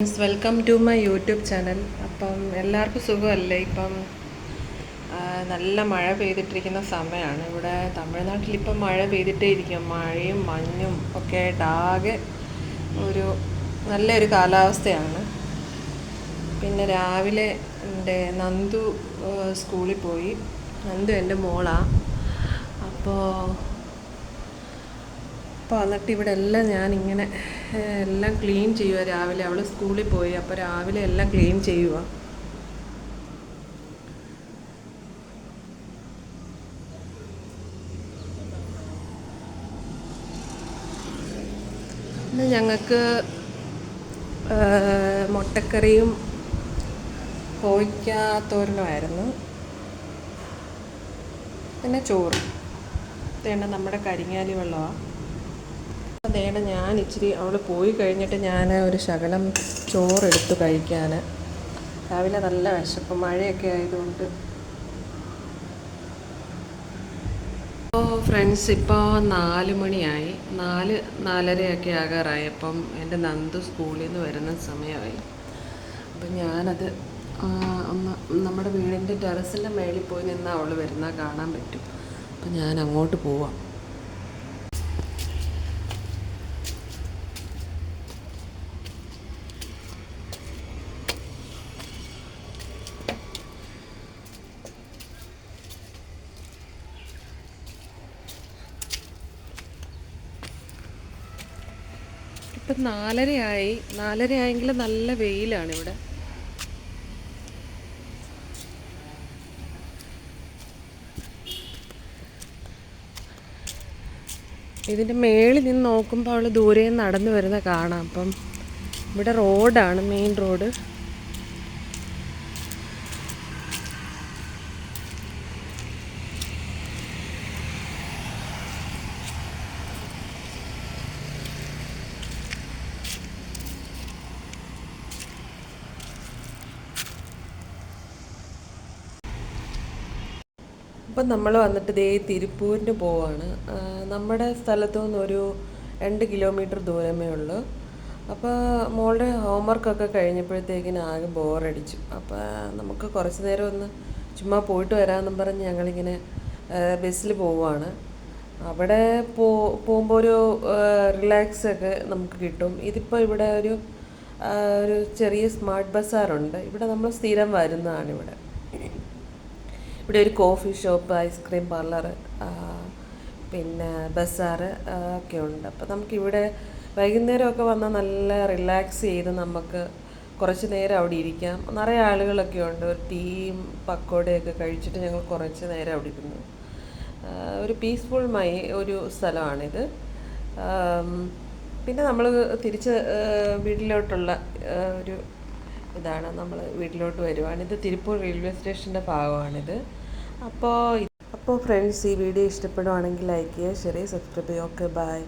Welcome to my YouTube channel. അപ്പം എല്ലാവർക്കും സുഖമല്ലേ? ഇപ്പം നല്ല മഴ പെയ്തിട്ടിരിക്കുന്ന സമയമാണ്. ഇവിടെ തമിഴ്നാട്ടിൽ ഇപ്പം മഴ പെയ്തിട്ടേ ഇരിക്കും. മഴയും മഞ്ഞും ഒക്കെ ആയിട്ട് ആകെ ഒരു നല്ലൊരു കാലാവസ്ഥയാണ്. പിന്നെ രാവിലെ എൻ്റെ നന്ദു സ്കൂളിൽ പോയി. നന്ദു എൻ്റെ മോളാണ്. അപ്പോൾ എന്നിട്ട് ഇവിടെ എല്ലാം ഞാനിങ്ങനെ എല്ലാം ക്ലീൻ ചെയ്യുക. രാവിലെ അവൾ സ്കൂളിൽ പോയി, അപ്പോൾ രാവിലെ എല്ലാം ക്ലീൻ ചെയ്യുക. ഇന്ന് ഞങ്ങൾക്ക് മുട്ടക്കറിയും കോഴിക്കാത്തോരനുമായിരുന്നു. പിന്നെ ചോറ്. ഇതേണ്ട നമ്മുടെ കരിങ്ങാലി വെള്ളമാണ്. അതേണ്ട ഞാൻ ഇച്ചിരി അവൾ പോയി കഴിഞ്ഞിട്ട് ഞാൻ ഒരു ശകലം ചോറെടുത്തു കഴിക്കാൻ. രാവിലെ നല്ല വിശപ്പ്, മഴയൊക്കെ ആയതുകൊണ്ട്. അപ്പോൾ ഫ്രണ്ട്സ്, ഇപ്പോൾ 4 മണിയായി, 4-4:30 ആകാറായി. അപ്പം എൻ്റെ നന്ദു സ്കൂളിൽ നിന്ന് വരുന്ന സമയമായി. അപ്പം ഞാനത് ഒന്ന് നമ്മുടെ വീടിൻ്റെ ടെറസിൻ്റെ മേളിൽ പോയി നിന്ന് അവൾ വരുന്ന കാണാൻ പറ്റും. അപ്പം ഞാൻ അങ്ങോട്ട് പോവാം. ഇപ്പം 4:30 4:30 നല്ല വെയിലാണ് ഇവിടെ. ഇതിൻ്റെ മേളിൽ നിന്ന് നോക്കുമ്പോൾ അവൾ ദൂരെ നടന്നു വരുന്ന കാണാം. അപ്പം ഇവിടെ റോഡാണ്, മെയിൻ റോഡ്. അപ്പം നമ്മൾ വന്നിട്ട് തിരുപ്പൂരിന് പോവാണ്. നമ്മുടെ സ്ഥലത്തു നിന്നൊരു 2 കിലോമീറ്റർ ദൂരമേ ഉള്ളൂ. അപ്പോൾ മോളുടെ ഹോംവർക്കൊക്കെ കഴിഞ്ഞപ്പോഴത്തേക്കിന് ആകെ ബോറടിച്ചു. അപ്പോൾ നമുക്ക് കുറച്ച് നേരം ഒന്ന് ചുമ്മാ പോയിട്ട് വരാമെന്നും പറഞ്ഞ് ഞങ്ങളിങ്ങനെ ബസ്സിൽ പോവുകയാണ്. അവിടെ പോകുമ്പോൾ ഒരു റിലാക്സൊക്കെ നമുക്ക് കിട്ടും. ഇതിപ്പോൾ ഇവിടെ ഒരു ചെറിയ സ്മാർട്ട് ബസ്സാറുണ്ട്. ഇവിടെ നമ്മൾ സ്ഥിരം വരുന്നതാണ്. ഇവിടെ ഒരു കോഫി ഷോപ്പ്, ഐസ്ക്രീം പാർലർ, പിന്നെ ബസാറ് ഒക്കെ ഉണ്ട്. അപ്പോൾ നമുക്കിവിടെ വൈകുന്നേരമൊക്കെ വന്നാൽ നല്ല റിലാക്സ് ചെയ്ത് നമുക്ക് കുറച്ച് നേരം അവിടെ ഇരിക്കാം. നിറയെ ആളുകളൊക്കെ ഉണ്ട്. ഒരു ടീയും പക്കോടയൊക്കെ കഴിച്ചിട്ട് ഞങ്ങൾ കുറച്ച് നേരം അവിടെ ഇരുന്നു. ഒരു പീസ്ഫുൾ ഒരു സ്ഥലമാണിത്. പിന്നെ നമ്മൾ തിരിച്ച് വീട്ടിലോട്ടുള്ള ഒരു ഇതാണ്. നമ്മൾ വീട്ടിലോട്ട് വരുവാണ്. ഇത് തിരുപ്പൂർ റെയിൽവേ സ്റ്റേഷൻ്റെ ഭാഗമാണിത്. അപ്പോൾ ഫ്രണ്ട്സ്, ഈ വീഡിയോ ഇഷ്ടപ്പെടുവാണെങ്കിൽ ലൈക്ക് ചെയ്യുക, ഷെയർ ചെയ്യുക, സബ്സ്ക്രൈബ് ചെയ്യുക. Okay, by.